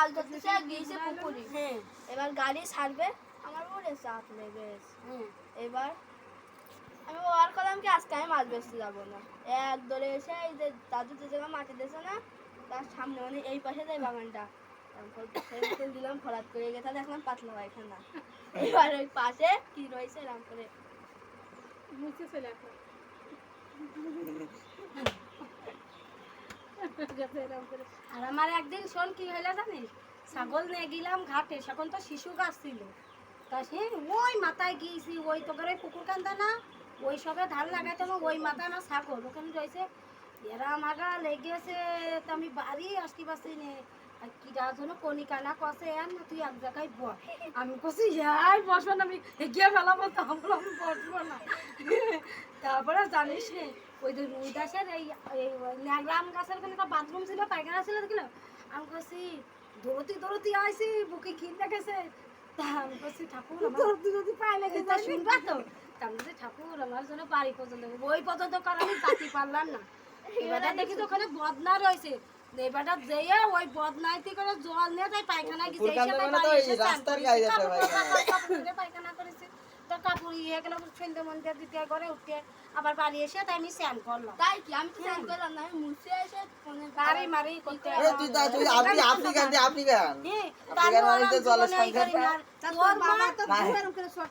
মাছ ধরতেছে গিয়েছে পুকুরে। এবার গাড়ি ছাড়বে, আমার ওরে চাপ লেগেছে। এবার আমি আর করলাম কি আজকে আমি মাছ বেচতে যাবো না। এক দৌড়ে এসে এই যে দাদু যে জায়গা মাটি দিয়েছে না তার সামনে মানে এই পাশে যে বাগানটা তেল দিলাম, ফরাত করে গেছে, দেখলাম পাতলা পায়খানা। এবার ওই পাশে কি রয়েছে এরকম করে মুছে চলে আসে। আর আমার একদিন শোন কি হইলো জানিস, ছাগল নিয়ে গেলাম ঘাটে, তখন তো শিশু গাছ ছিল, তা সে ওই মাথায় গিয়েছি, ওই তোকে পুকুর কান্দা না ওই সবে ধান লাগাইতে ওই মাথায় না ছাগল ওখানে রয়েছে, এরা আমাগা লেগেছে। তো আমি বাড়ি আসতে পারছি নে, কিরা জন্য কনিকানা কষে না তুই এক জায়গায় বস, আমি কছি যাই বসবো না, আমি গিয়ে ফেলাবো, তো আমরা আমি বসবো না। তারপরে জানিস রে ওই যে রুই দাসের এই ন্যাংরাম গাছের ওখানে একটা বাথরুম ছিল, পায়খানা ছিল, দেখলো আমি কছি দৌড়তি আইসি বুকে কিনতে গেছে। তা আমি কছি ঠাকুর যদি পাই লাগে শুনবা তো, আমি ঠাকুর আমার জন্য বাড়ি পর্যন্ত ওই পর্যন্ত কারণ আমি যাতে পারলাম না। এবারটা দেখি তো ওখানে বদনা রয়েছে, এবারটা যেয়ে ওই বদনাইতে করে জল নিয়ে তাই পায়খানা গেছে, পায়খানা করেছে, তো কাপড় ইয়ে গেল সন্ধ্যে মন্দির দিতে করে উঠে আবার বাড়ি এসে তাই আমি স্নান করলাম। তাই কি আমি স্নান করলাম না, আমি মুছে এসে বাড়ি মারি করতে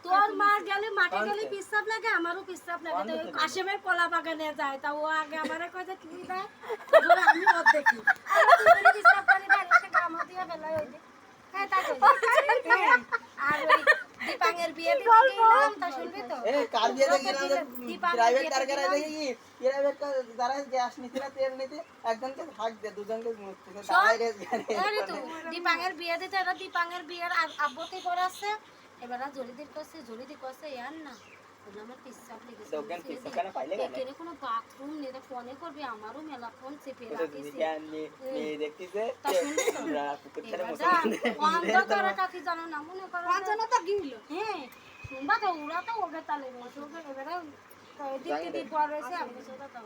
তোর মার গেলে মাঠে গেলে পিসাব লাগে, আমারও পিসাব লাগে, আসামের কলা বাগানে যায়, তা ও আগে আমারে কয় যে তুই দেয় আমি ওর দেখি পিসাব করে বাড়ি এসে গামা দিয়ে বেলায় ওই হ্যাঁ তাই আর ওই দীপাঙ্গের বিয়ে দিতে গেলাম, তা শুনবি তো কার বিয়ে গেলাম প্রাইভেট কার করে দেখি কি প্রাইভেট কার যারা গ্যাস নিতে না তেল নিতে একজনকে ভাগ দে দুজনকে মুছতে দাঁড়ায় আরে তো দীপাঙ্গের বিয়ে দিতে, এরা দীপাঙ্গের বিয়ের আব্বতি করাছে, এবার জলিদি কইছে ইয়ার না বলে আমার পিসাব লেগেছে, দোকান পিসাব কেন পাইলে কেন এখানে কোনো বাথরুম নেই, তো ফোনে করবি, আমারও মেলা ফোন চেপে রাখিছে মেয়ে দেখতেছে তা শুনবি তো পুকুর ছেড়ে অন্ধ করা কাকি জানো না মনে করো জানো তো গিল হ্যাঁ শুনবা তো ওরা তো ওকে তালে রয়েছে, ওকে এবারে দিকে দিয়ে পর রয়েছে, আমি সেটা তো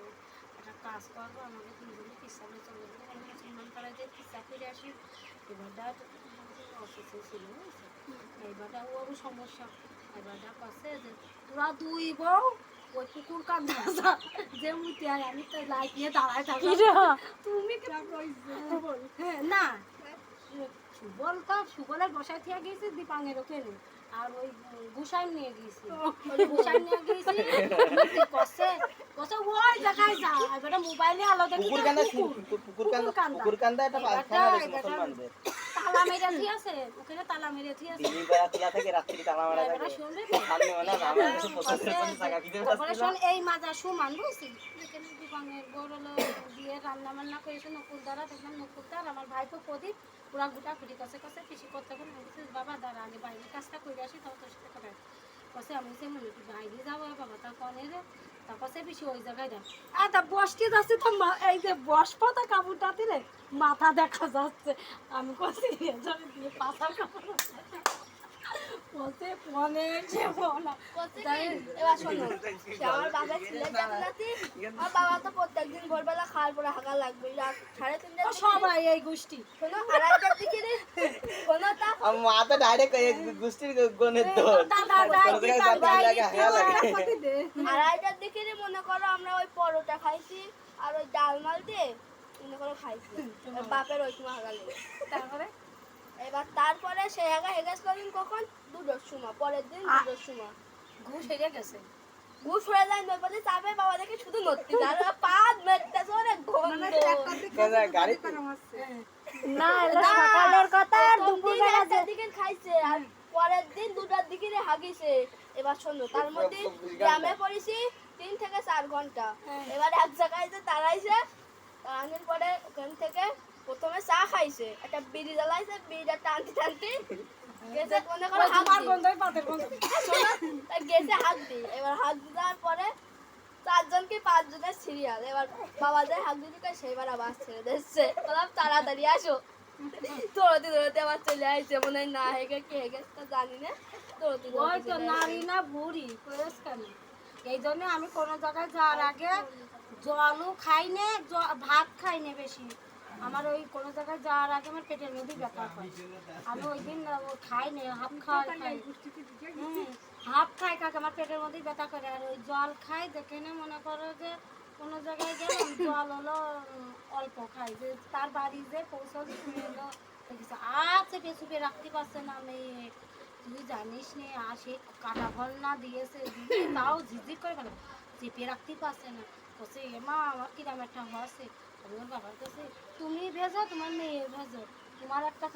একটা কাজ করবো, আমাকে তিনজনে পিসাবে চলে যাবে, আমি মুসলমান করাই দিয়ে পিসা ফিরে আসি। এবারটা অসুস্থ ছিল এবারটা ওরও সমস্যা, এবারটা কাছে যে তোরা দুই বউ ওই পুকুর কান্দা যে মুতে আমি তো লাইট নিয়ে দাঁড়ায় থাকি, তুমি হ্যাঁ না সুবল তো সুবলের বসায় থেকে গেছি দীপাঙ্গের ওখানে, আর ওই গুসাই নিয়ে গেছি, গুসাই নিয়ে গেছি কষে কষে ওই জায়গায় যা এবারে মোবাইলে আলো দেখি পুকুর কান্দা একটা পায়খানা মুসলমানদের তালা মেরে ঠিক আছে, ওখানে তালা মেরে ঠিক আছে, দিন বেলা খোলা থাকে রাত্রি তালা মারা থাকে, শুনবি আমি মনে হয় আমার কাছে 50 টাকা দিতে তারপরে শোন এই মাজা সুমান বুঝছি এখানে দীপাঙ্গের বড় দিয়ে রান্না বান্না করেছে নকুল দ্বারা, দেখলাম নকুল দ্বার আমার ভাই তো প্রদীপ পুরা গুটা ফুটি কাছে কাছে পিসি করতে করে বলছে বাবা দাঁড়া আগে বাইরে কাজটা করে আসি, তাও তোর সাথে কথা কষে আমি সে মনে করি বাইরে যাবো বাবা তা কনে রে, তারপর সে বেশি ওই জায়গায় দেখ আর তা বসতে যাচ্ছে তো এই যে বসপাতা কাপড়টা দিলে মাথা দেখা যাচ্ছে, আমি কষে দিয়ে পাতার কাপড় বলতে ফোনে যে বলা এবার শোনো আমার বাবা ছিলেন জানাতে, আমার বাবা তো প্রত্যেকদিন ভোরবেলা খাওয়ার পরে হাঁকা লাগবে, রাত 3:30 সবাই এই গোষ্ঠী শোনো 2:30টার দিকে রে শোনো তা মা তো ডাইরেক্ট গোষ্ঠীর গণের তো 2:30টার দিকে রে মনে করো আমরা ওই পরোটা খাইছি আর ওই ডাল মাল দিয়ে মনে করো খাইছি, বাপের ওই সময় হাঁকা লেগে তারপরে সে হাঁকা হেগেস করেন কখন 2টার সময়, পরের দিন 2টার সময় ঘুষ হয়ে গেছে, ঘুষ হয়ে যায় নয় চাপে বাবা দেখে শুধু নড়তে আর পাঁচ মেটতেছে ওরে গাড়ি না সকালের কথা দুপুরবেলার দিকে খাইছে আর পরের দিন 2টার দিকে হাগিছে। এবার শোনো তার মধ্যে গ্রামে পড়েছি 3 থেকে 4 ঘন্টা, এবার এক জায়গায় যে তাড়াইছে, তাড়ানোর পরে ওখান থেকে প্রথমে চা খাইছে, একটা বিড়ি জ্বালাইছে, বিড়িটা টানতে টানতে গেছে মনে করো গেছে হাত দিই, এবার হাত দেওয়ার পরে 4 জনকে 5 জনের সিরিয়াল, এবার বাবা যায় হাত দিতে সেইবার আবার ছেড়ে দিচ্ছে, বললাম তাড়াতাড়ি আসো, দৌড়তে আবার চলে আসছে, মনে হয় না হেগে কে গেছে তো জানি না, দৌড়তে নারী না বুড়ি কেন এই জন্য আমি কোনো জায়গায় যাওয়ার আগে জলও খাই না, ভাত খাই না বেশি, আমার ওই কোনো জায়গায় যাওয়ার আগে আমার পেটের মধ্যে ব্যথা হয়। আমি ওই দিন খাই না, হাফ খাই, হাফ খাই কাকে আমার পেটের মধ্যেই ব্যথা করে। আর ওই জল খাই দেখে না, মনে করো যে কোনো জায়গায় গেলাম জল হলো অল্প খাই, যে তার বাড়ি যে পৌঁছল শুনে এলো দেখেছি আর চেপে চুপে রাখতে পারছে না মেয়ে। তুই জানিস নে আসে কাটা ফল না দিয়েছে, দিয়ে তাও ঝিঝির করে ফেলে, চেপে রাখতে পারছে না। বলছে মা আমার কিরাম একটা হওয়া আছে। আমি ওর বাবার কাছে, তুমি ভেজো তোমার মেয়ে ভেজো, তোমার একটা